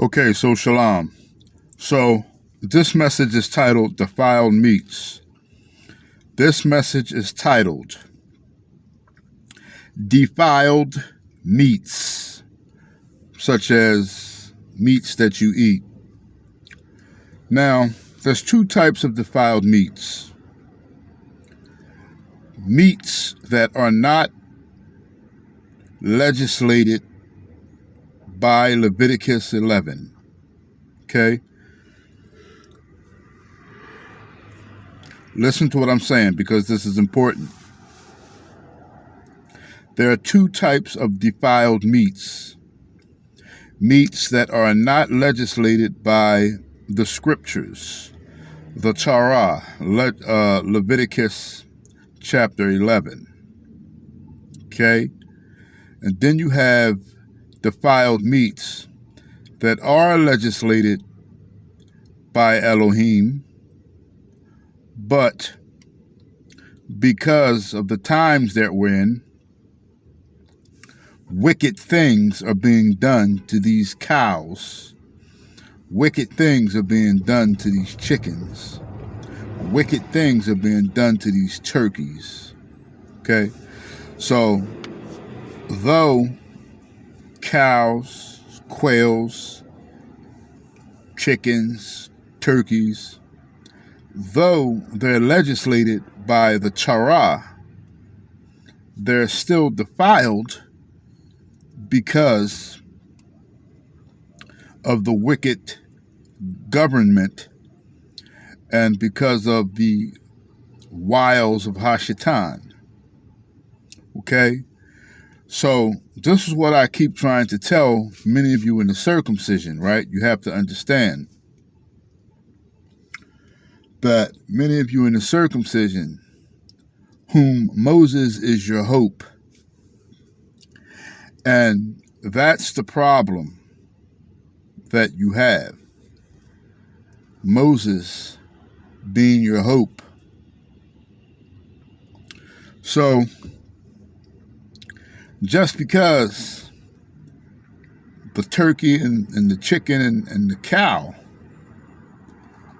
Okay, so shalom. So this message is titled Defiled Meats. This message is titled Defiled Meats, such as meats that you eat. Now, there's two types of defiled meats. Meats that are not legislated by Leviticus 11. Okay? Listen to what I'm saying because this is important. There are two types of defiled meats. Meats that are not legislated by the scriptures, the Torah, Leviticus chapter 11. Okay? And then you have defiled meats that are legislated by Elohim, but because of the times that we're in, wicked things are being done to these cows. Wicked things are being done to these chickens. Wicked things are being done to these turkeys. Okay? So, though cows, quails, chickens, turkeys, though they're legislated by the Torah, they're still defiled because of the wicked government and because of the wiles of Hashatan. Okay? So this is what I keep trying to tell many of you in the circumcision, right? You have to understand that many of you in the circumcision, whom Moses is your hope, and that's the problem that you have. Moses being your hope. So, just because the turkey and the chicken and the cow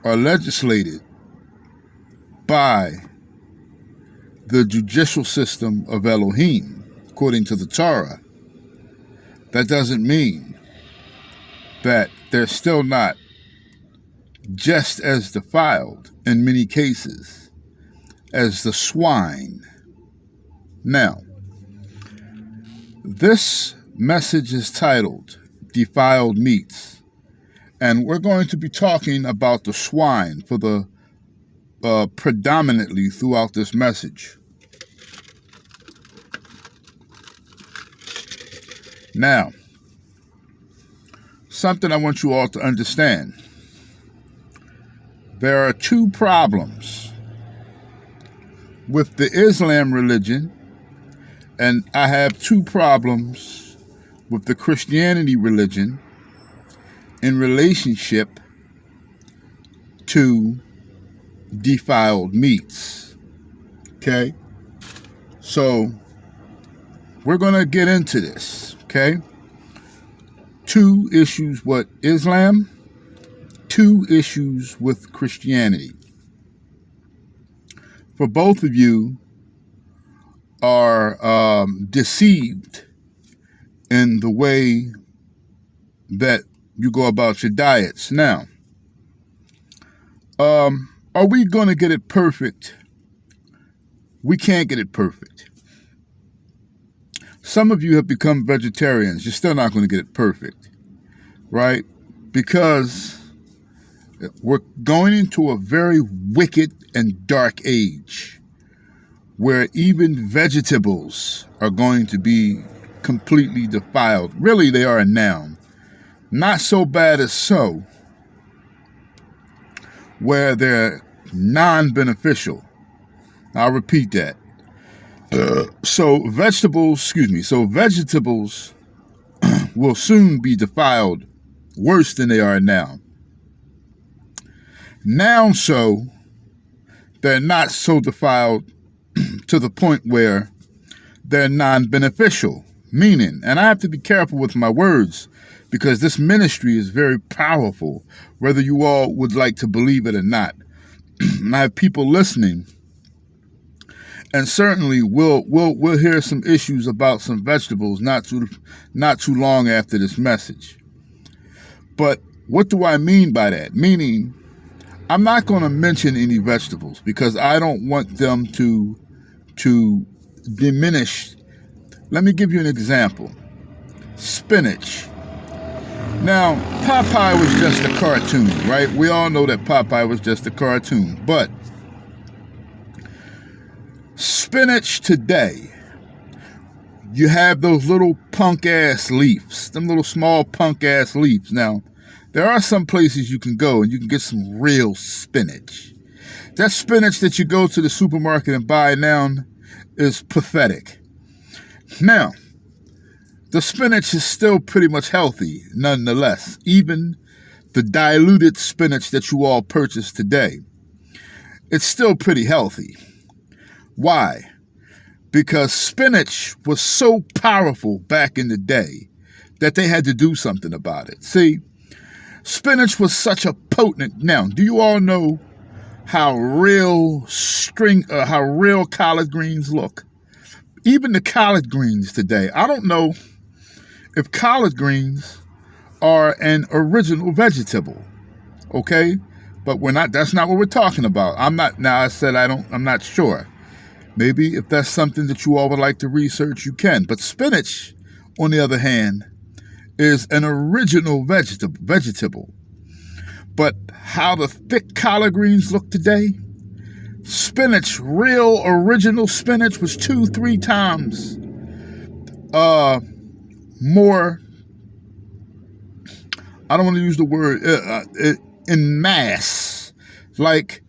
are legislated by the judicial system of Elohim, according to the Torah, that doesn't mean that they're still not just as defiled in many cases as the swine. Now, this message is titled Defiled Meats, and we're going to be talking about the swine for the predominantly throughout this message. Now, something I want you all to understand. There are two problems with the Islam religion, and I have two problems with the Christianity religion in relationship to defiled meats. Okay? So, we're going to get into this. Okay? Two issues with Islam, two issues with Christianity. For both of you are deceived in the way that you go about your diets. Now, are we going to get it perfect? We can't get it perfect. Some of you have become vegetarians. You're still not going to get it perfect, right? Because we're going into a very wicked and dark age where even vegetables are going to be completely defiled. Really, they are now. Not so bad as so, where they're non-beneficial. I'll repeat that. So vegetables will soon be defiled worse than they are now. Now, so they're not so defiled to the point where they're non-beneficial. Meaning, and I have to be careful with my words because this ministry is very powerful, whether you all would like to believe it or not. And I have people listening, and certainly we'll hear some issues about some vegetables not too long after this message. But what do I mean by that? Meaning, I'm not going to mention any vegetables because I don't want them to diminish. Let me give you an example. Spinach. Now, Popeye was just a cartoon, right? We all know that Popeye was just a cartoon. But spinach today, you have those little punk-ass leaves, them little small punk-ass leaves. Now, there are some places you can go and you can get some real spinach. That spinach that you go to the supermarket and buy now is pathetic. Now, the spinach is still pretty much healthy, nonetheless. Even the diluted spinach that you all purchase today, it's still pretty healthy. Why? Because spinach was so powerful back in the day that they had to do something about it. See, spinach was such a potent. Now, do you all know how real collard greens look? Even the collard greens today, I don't know if collard greens are an original vegetable, okay? But we're not. That's not what we're talking about. I'm not. Now I said I'm not sure. Maybe if that's something that you all would like to research, you can. But spinach, on the other hand, is an original vegetable. But how the thick collard greens look today, spinach, real original spinach, was 2-3 times more, I don't want to use the word, in mass. Like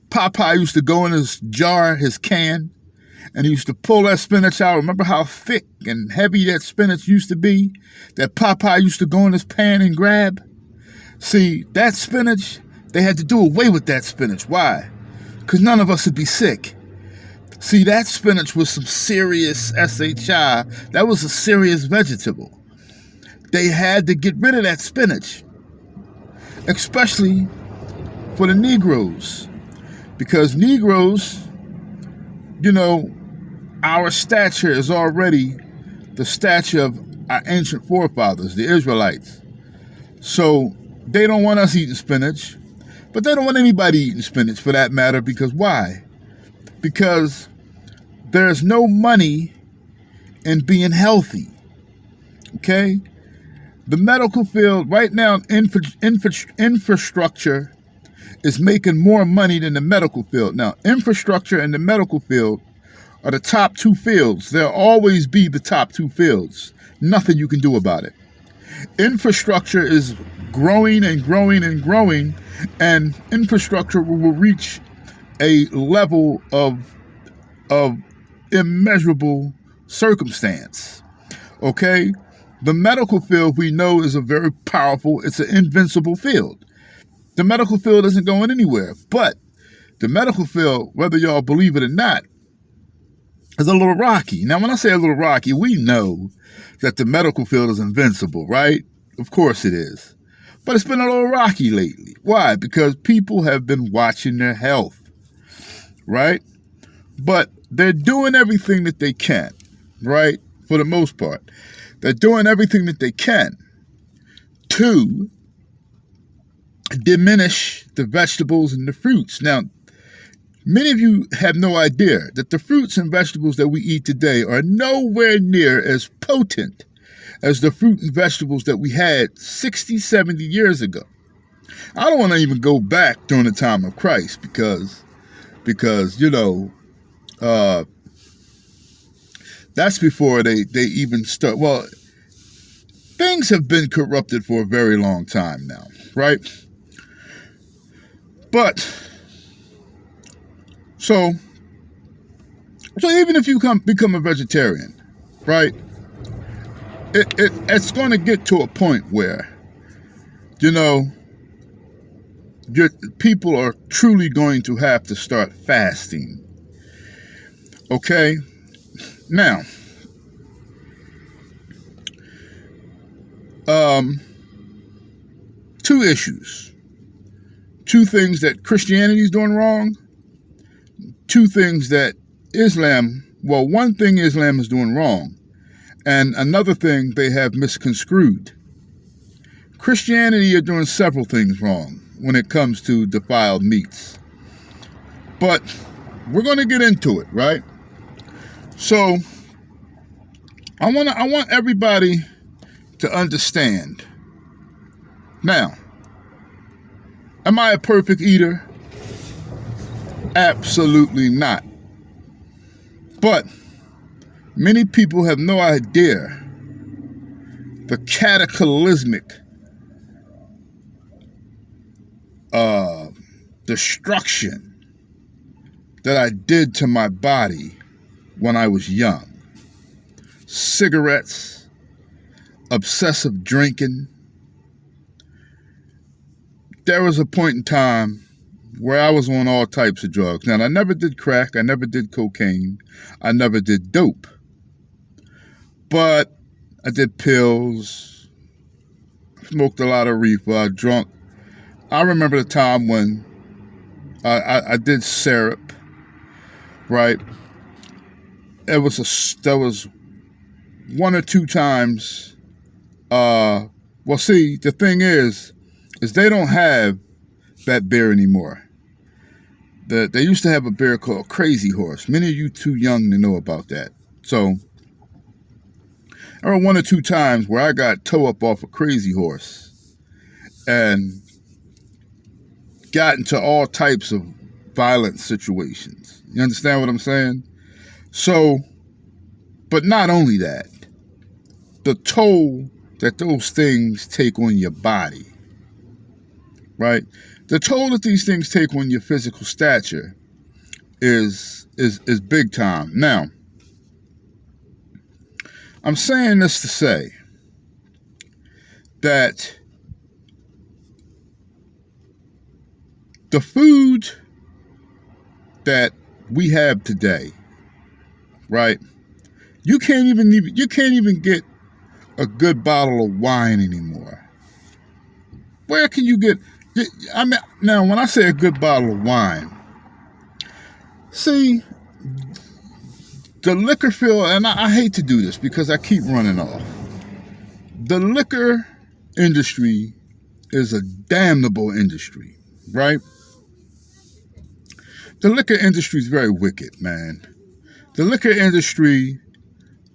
Popeye used to go in his jar, his can, and he used to pull that spinach out. Remember how thick and heavy that spinach used to be? That Popeye used to go in his pan and grab? See, that spinach, they had to do away with that spinach. Why? Because none of us would be sick. See, that spinach was some serious SHI. That was a serious vegetable. They had to get rid of that spinach, especially for the Negroes. Because Negroes, you know, our stature is already the stature of our ancient forefathers, the Israelites. So they don't want us eating spinach, but they don't want anybody eating spinach for that matter. Because why? Because there's no money in being healthy, okay? The medical field, right now, infrastructure is making more money than the medical field. Now, infrastructure and the medical field are the top two fields. There'll always be the top two fields. Nothing you can do about it. Infrastructure is growing and growing and growing, and infrastructure will reach a level of immeasurable circumstance, okay? The medical field, we know, is a very powerful, it's an invincible field. The medical field isn't going anywhere, but the medical field, whether y'all believe it or not, is a little rocky. Now, when I say a little rocky, we know that the medical field is invincible, right? Of course it is. But it's been a little rocky lately. Why? Because people have been watching their health, right? But they're doing everything that they can, right? For the most part. They're doing everything that they can to diminish the vegetables and the fruits. Now, many of you have no idea that the fruits and vegetables that we eat today are nowhere near as potent as the fruit and vegetables that we had 60, 70 years ago. I don't want to even go back during the time of Christ because you know, that's before they even start. Well, things have been corrupted for a very long time now, right? But so even if you become a vegetarian, right? It's going to get to a point where, you know, people are truly going to have to start fasting. Okay? Now, um, two issues, two things that Christianity is doing wrong, two things that one thing Islam is doing wrong, and another thing they have misconstrued. Christianity are doing several things wrong when it comes to defiled meats. But we're going to get into it, right? So I want everybody to understand. Now, am I a perfect eater? Absolutely not. But many people have no idea the cataclysmic destruction that I did to my body when I was young. Cigarettes, obsessive drinking. There was a point in time where I was on all types of drugs. Now, I never did crack. I never did cocaine. I never did dope. But I did pills, smoked a lot of reefer, drunk. I remember the time when I did syrup, right? There was one or two times. The thing is they don't have that beer anymore. They used to have a beer called Crazy Horse. Many of you too young to know about that. So there were one or two times where I got toe up off a Crazy Horse and got into all types of violent situations. You understand what I'm saying? So, but not only that, the toll that those things take on your body, right? The toll that these things take on your physical stature is big time. Now, I'm saying this to say that the food that we have today, right? You can't even get a good bottle of wine anymore. Where can you get? I mean, now when I say a good bottle of wine, see, the liquor field, and I hate to do this because I keep running off. The liquor industry is a damnable industry, right? The liquor industry is very wicked, man. The liquor industry,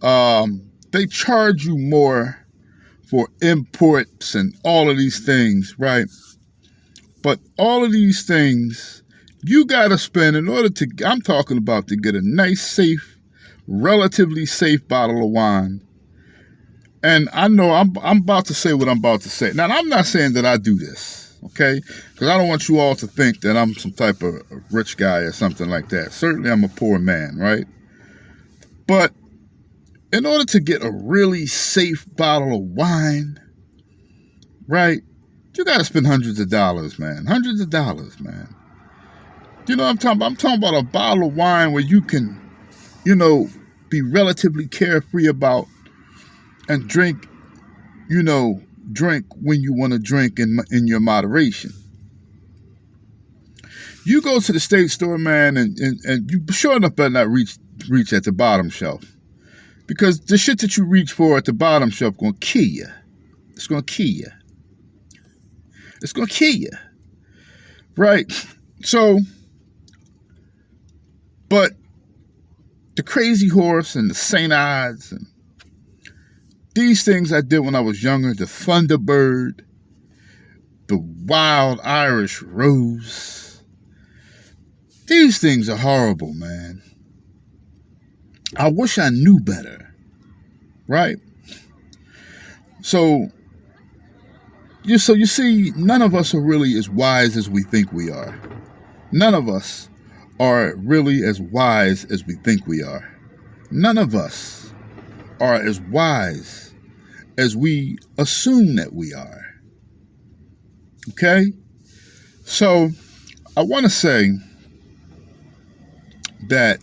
they charge you more for imports and all of these things, right? But all of these things, you got to spend in order to, I'm talking about to get a nice, safe, relatively safe bottle of wine. And I know I'm about to say what I'm about to say. Now, I'm not saying that I do this, okay? Because I don't want you all to think that I'm some type of rich guy or something like that. Certainly, I'm a poor man, right? But in order to get a really safe bottle of wine, right, you got to spend hundreds of dollars, man. Hundreds of dollars, man. You know what I'm talking about? I'm talking about a bottle of wine where you can, be relatively carefree about and drink when you want to drink in your moderation. You go to the state store, man, and you sure enough better not reach at the bottom shelf. Because the shit that you reach for at the bottom shelf going to kill you. It's going to kill you. It's going to kill you. Right? So, but the Crazy Horse and the St. Ides and these things I did when I was younger, the Thunderbird, the Wild Irish Rose, these things are horrible, man. I wish I knew better, right? So you see, none of us are really as wise as we think we are. None of us are really as wise as we think we are. None of us are as wise as we assume that we are. Okay? So I want to say that,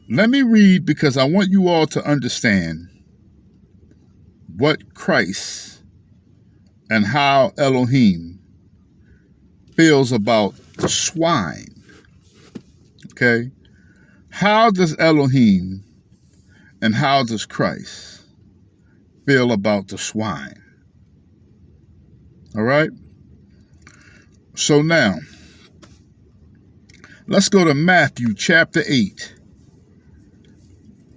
let me read because I want you all to understand what Christ and how Elohim feels about the swine. Okay? How does Elohim and how does Christ feel about the swine? All right? So now, let's go to Matthew chapter 8,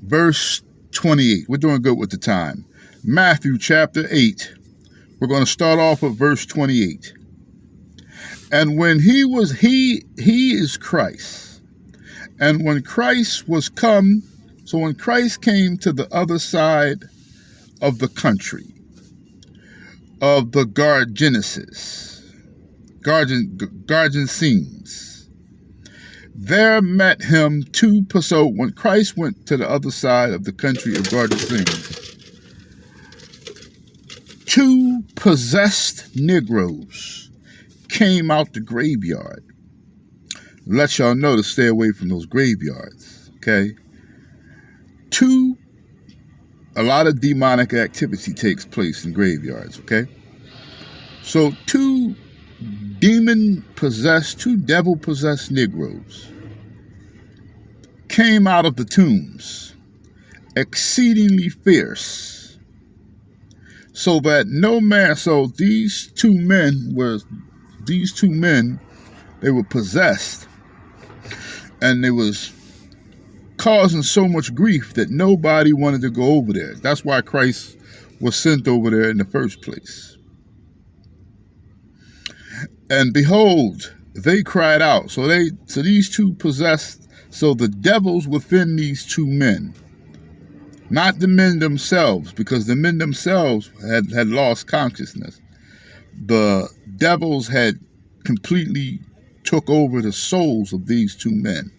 verse 28. We're doing good with the time. Matthew chapter 8. We're going to start off with verse 28. And when he is Christ. And when Christ was come, so when Christ came to the other side of the country, of the Gargeneses, there met him so when Christ went to the other side of the country of Gargeneses, two possessed Negroes came out the graveyard. Let y'all know to stay away from those graveyards, okay? A lot of demonic activity takes place in graveyards, okay? So two devil-possessed Negroes came out of the tombs, exceedingly fierce, so that no man, so these two men, they were possessed, and they was causing so much grief that nobody wanted to go over there. That's why Christ was sent over there in the first place. And behold, they cried out. So these two possessed, so the devils within these two men, not the men themselves, because the men themselves had lost consciousness. The devils had completely took over the souls of these two men.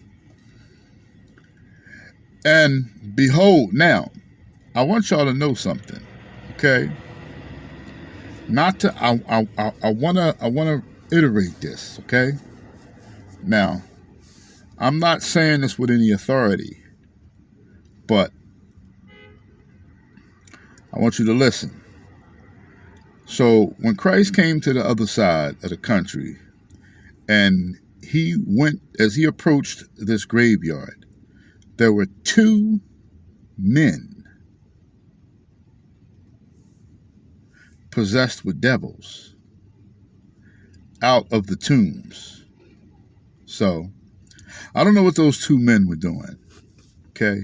And behold, now, I want y'all to know something, okay? I wanna iterate this, okay? Now, I'm not saying this with any authority, but I want you to listen. So when Christ came to the other side of the country, and he went, as he approached this graveyard, there were two men possessed with devils out of the tombs. So, I don't know what those two men were doing, okay?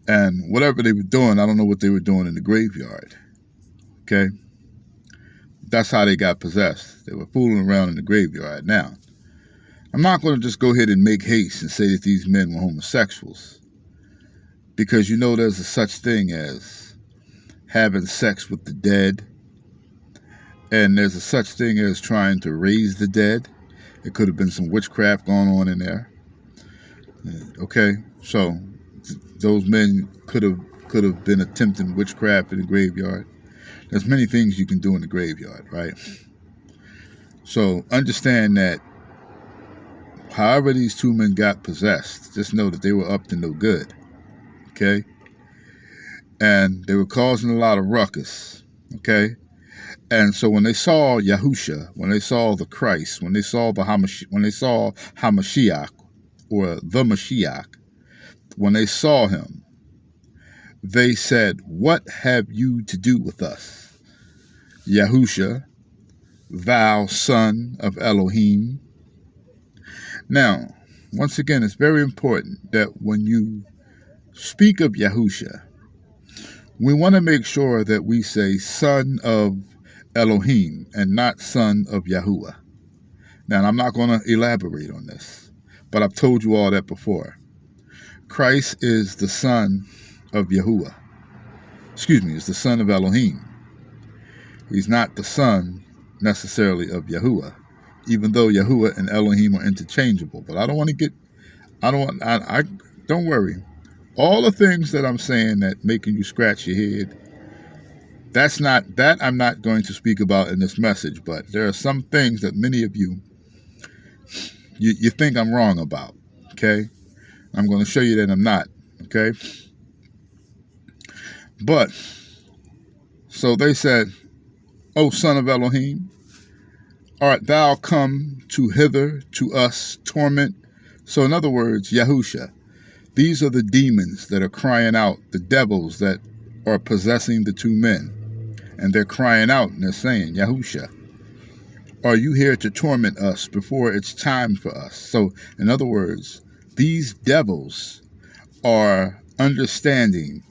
And whatever they were doing, I don't know what they were doing in the graveyard, okay? That's how they got possessed. They were fooling around in the graveyard. Now, I'm not going to just go ahead and make haste and say that these men were homosexuals, because you know there's a such thing as having sex with the dead, and there's a such thing as trying to raise the dead. It could have been some witchcraft going on in there. Okay, so those men could have been attempting witchcraft in the graveyard. There's many things you can do in the graveyard, right? So understand that however these two men got possessed, just know that they were up to no good, okay? And they were causing a lot of ruckus, okay? And so when they saw Yahusha, when they saw the Christ, when they saw Hamashiach, or the Mashiach, when they saw him, they said, "What have you to do with us, Yahusha, thou son of Elohim?" Now, once again, it's very important that when you speak of Yahusha, we want to make sure that we say son of Elohim and not son of Yahuwah. Now, I'm not going to elaborate on this, but I've told you all that before. Christ is the son of Yahuwah. Is the son of Elohim. He's not the son necessarily of Yahuwah, even though Yahuwah and Elohim are interchangeable. But don't worry. All the things that I'm saying that making you scratch your head, I'm not going to speak about in this message, but there are some things that many of you think I'm wrong about, okay? I'm going to show you that I'm not, okay? But So they said, O son of Elohim, art thou come to hither to us torment? So in other words, Yahusha, these are the demons that are crying out, the devils that are possessing the two men. And they're crying out and they're saying, Yahusha, are you here to torment us before it's time for us? So in other words, these devils are understanding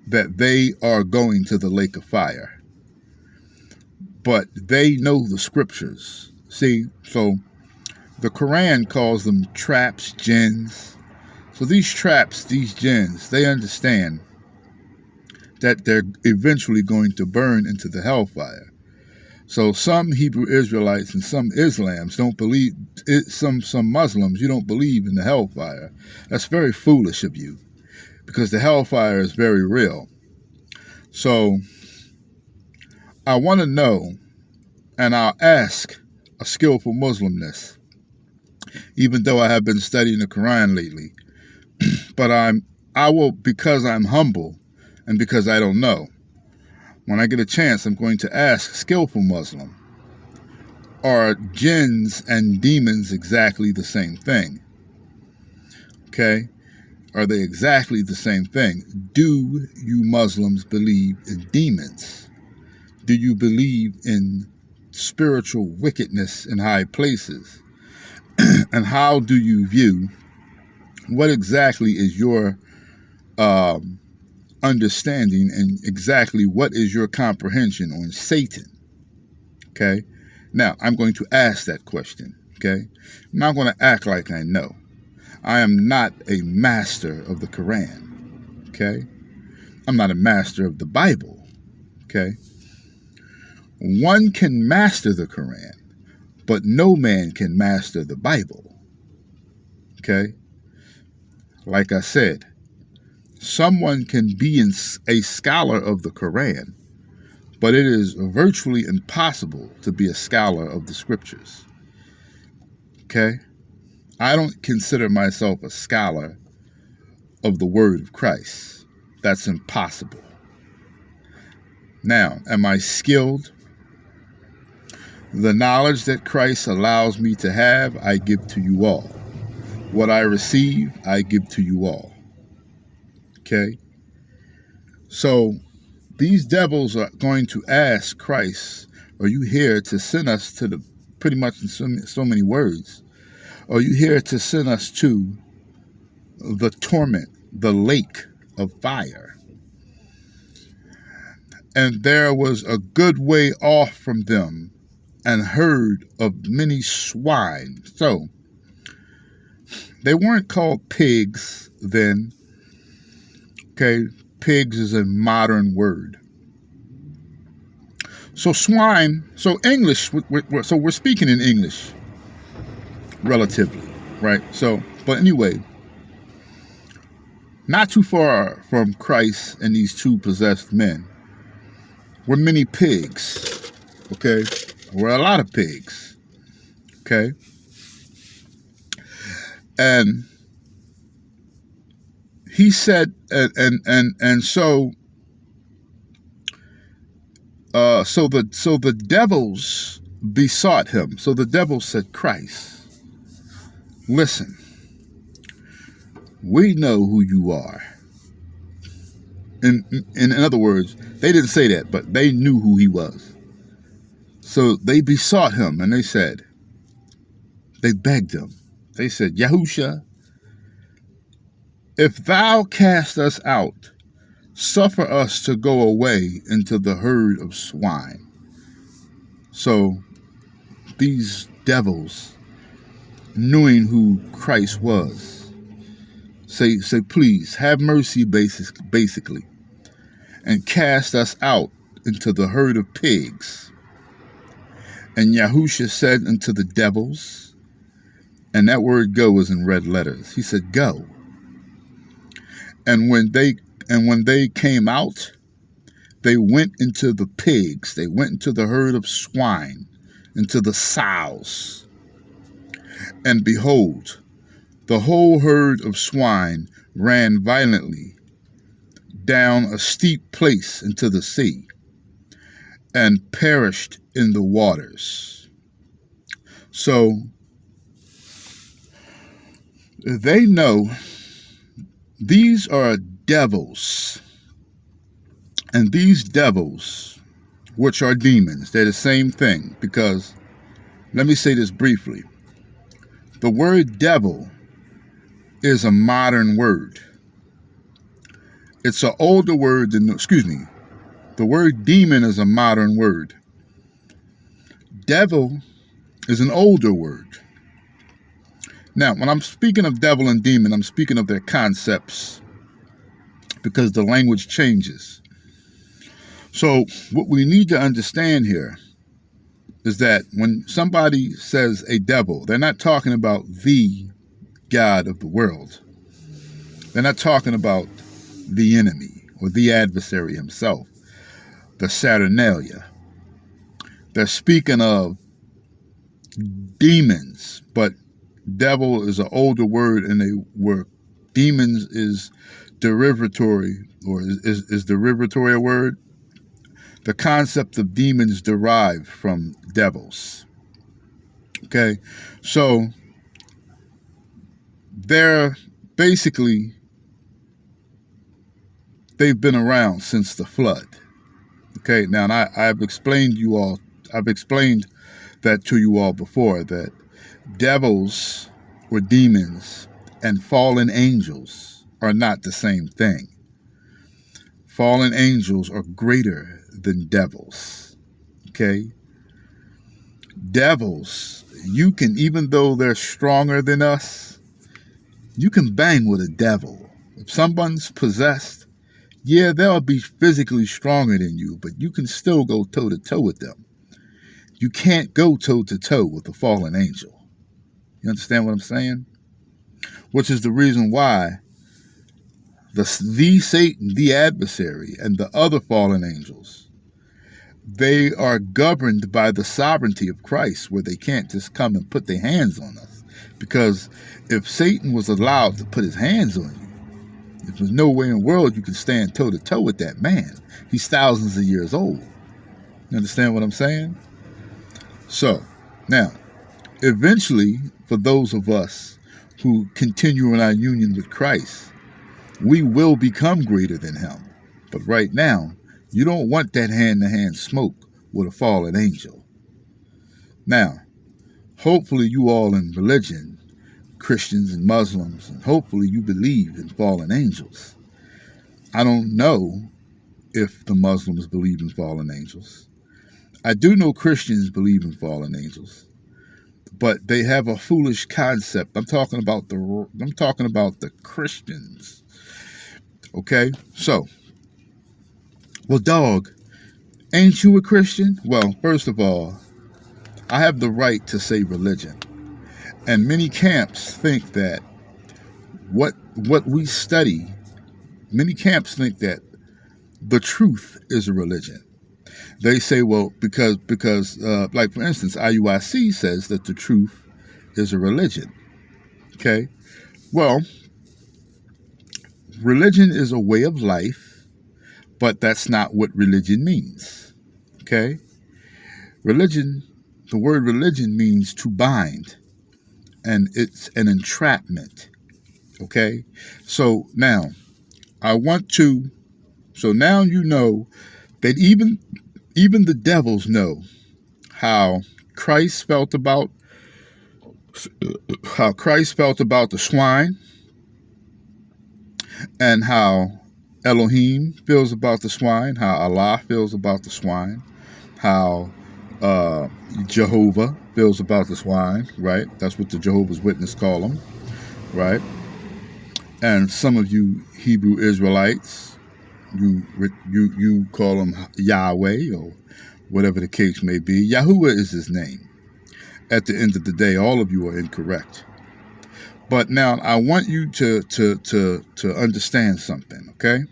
that they are going to the lake of fire. But they know the scriptures. See, so the Quran calls them traps, jinns. So these traps, these jinns, they understand that they're eventually going to burn into the hellfire. So some Hebrew Israelites and some Islams don't believe, some Muslims, you don't believe in the hellfire. That's very foolish of you, because the hellfire is very real. So I want to know, and I'll ask a skillful Muslim this, even though I have been studying the Quran lately. But I will, because I'm humble and because I don't know. When I get a chance, I'm going to ask a skillful Muslim, are jinns and demons exactly the same thing? Okay? Are they exactly the same thing? Do you Muslims believe in demons? Do you believe in spiritual wickedness in high places? And how do you view, what exactly is your understanding, and exactly what is your comprehension on Satan? Okay? Now, I'm going to ask that question. Okay? I'm not going to act like I know. I am not a master of the Quran. Okay? I'm not a master of the Bible. Okay? One can master the Quran, but no man can master the Bible. Okay? Like I said, someone can be a scholar of the Quran, but it is virtually impossible to be a scholar of the scriptures. Okay? I don't consider myself a scholar of the word of Christ. That's impossible. Now, am I skilled? The knowledge that Christ allows me to have, I give to you all. What I receive, I give to you all. Okay? So, these devils are going to ask Christ, are you here to send us to the, pretty much in so many words, are you here to send us to the torment, the lake of fire? And there was a good way off from them, and herd of many swine. So, they weren't called pigs then. Okay, pigs is a modern word. So swine, so English, so we're speaking in English, relatively, right? So, but anyway, not too far from Christ and these two possessed men were many pigs, okay? Were a lot of pigs, okay? And he said, so the devils besought him. So the devils said, Christ, listen, we know who you are. In other words, they didn't say that, but they knew who he was. So they besought him, and they said, they begged him. They said, Yahusha, if thou cast us out, suffer us to go away into the herd of swine. So these devils, knowing who Christ was, say, please, have mercy, basically, and cast us out into the herd of pigs. And Yahusha said unto the devils, and that word go is in red letters. He said, go. And when they came out, they went into the pigs. They went into the herd of swine, into the sows. And behold, the whole herd of swine ran violently down a steep place into the sea. and perished in the waters. So they know these are devils. And these devils, which are demons, they're the same thing. Because, let me say this briefly. The word devil is a modern word. It's an older word than, the word demon is a modern word. Devil is an older word. Now, when I'm speaking of devil and demon, I'm speaking of their concepts because the language changes. So what we need to understand here is that when somebody says a devil, they're not talking about the God of the world. They're not talking about the enemy or the adversary himself, the Saturnalia. They're speaking of demons, but devil is an older word, and they were demons is derivatory, or is derivatory a word? The concept of demons derived from devils. Okay, so they're basically, they've been around since the flood. Okay, now I've explained that to you all before, that devils or demons and fallen angels are not the same thing. Fallen angels are greater than devils. Okay? Devils, you can, even though they're stronger than us, you can bang with a devil. If someone's possessed, yeah, they'll be physically stronger than you, but you can still go toe-to-toe with them. You can't go toe-to-toe with a fallen angel. You understand what I'm saying? Which is the reason why the Satan, the adversary, and the other fallen angels, they are governed by the sovereignty of Christ, where they can't just come and put their hands on us. Because if Satan was allowed to put his hands on you, there's no way in the world you can stand toe-to-toe with that man. He's thousands of years old. You understand what I'm saying? So, now, eventually, for those of us who continue in our union with Christ, we will become greater than him. But right now, you don't want that hand-to-hand smoke with a fallen angel. Now, hopefully you all in religion, Christians and Muslims, and hopefully you believe in fallen angels. I don't know if the Muslims believe in fallen angels. I do know Christians believe in fallen angels, but they have a foolish concept. I'm talking about the Christians. Okay? So, well, dog, ain't you a Christian? Well, first of all, I have the right to say religion. And many camps think that what we study, many camps think that the truth is a religion. They say, well, because like, for instance, IUIC says that the truth is a religion. Okay? Well, religion is a way of life, but that's not what religion means. Okay? Religion, the word religion means to bind, and it's an entrapment. Okay? So now, so now you know that even the devils know how Christ felt about the swine, and how Elohim feels about the swine, how Allah feels about the swine, how Jehovah feels about the swine, right? That's what the Jehovah's Witnesses call them, right? And some of you Hebrew Israelites, you call him Yahweh, or whatever the case may be. Yahuwah is his name. At the end of the day, all of you are incorrect. But now I want you to understand something, okay?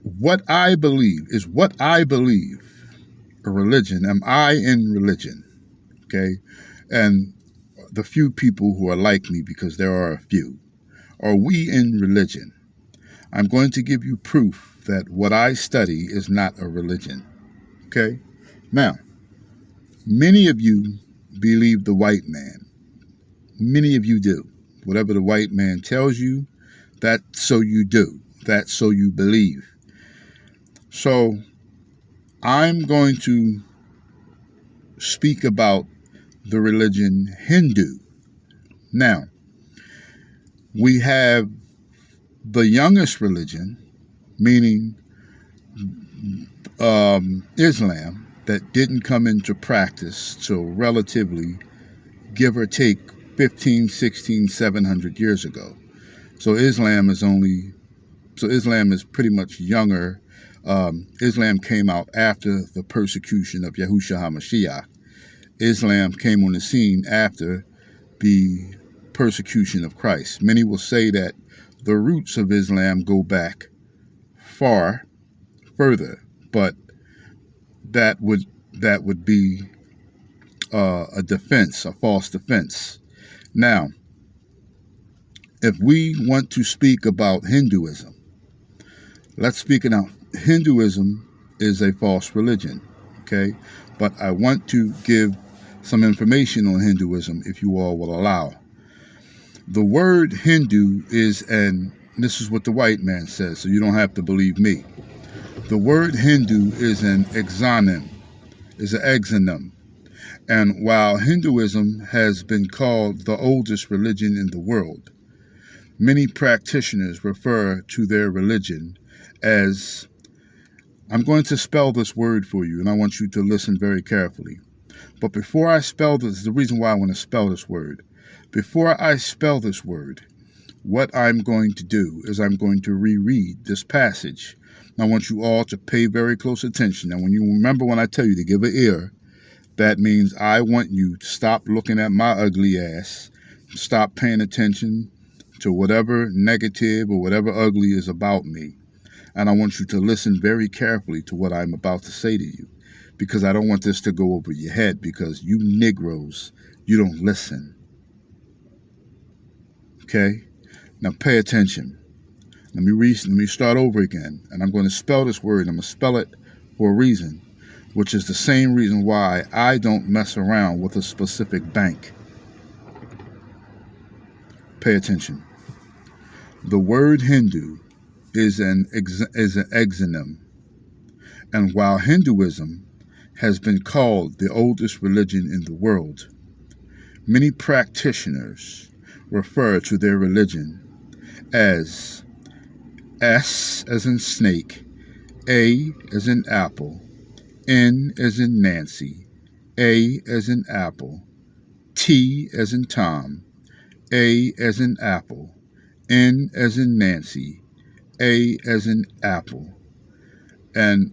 What I believe a religion. Am I in religion? Okay? And the few people who are like me, because there are a few, are we in religion? I'm going to give you proof that what I study is not a religion. Okay? Now, many of you believe the white man. Many of you do. Whatever the white man tells you, that's so you do. That's so you believe. So I'm going to speak about the religion Hindu. Now, we have the youngest religion, meaning Islam, that didn't come into practice till relatively, give or take, 15, 16, 700 years ago. So Islam is pretty much younger. Islam came out after the persecution of Yahushua HaMashiach. Islam came on the scene after the persecution of Christ. Many will say that the roots of Islam go back further, but that would be a false defense. Now, if we want to speak about Hinduism, let's speak it out. Hinduism is a false religion, okay? But I want to give some information on Hinduism, if you all will allow. The word Hindu this is what the white man says, so you don't have to believe me. The word Hindu is an exonym. And while Hinduism has been called the oldest religion in the world, many practitioners refer to their religion as, I'm going to spell this word for you, and I want you to listen very carefully. But before I spell this, the reason why I want to spell this word, before I spell this word, what I'm going to do is I'm going to reread this passage. I want you all to pay very close attention. Now, when you remember when I tell you to give an ear, that means I want you to stop looking at my ugly ass, stop paying attention to whatever negative or whatever ugly is about me. And I want you to listen very carefully to what I'm about to say to you, because I don't want this to go over your head, because you Negroes, you don't listen. Okay? Now pay attention. Let me start over again, and I'm going to spell this word. I'm going to spell it for a reason, which is the same reason why I don't mess around with a specific bank. Pay attention. The word Hindu is an exonym, and while Hinduism has been called the oldest religion in the world, many practitioners refer to their religion as S as in snake, A as in apple, N as in Nancy, A as in apple, T as in Tom, A as in apple, N as in Nancy, A as in apple. And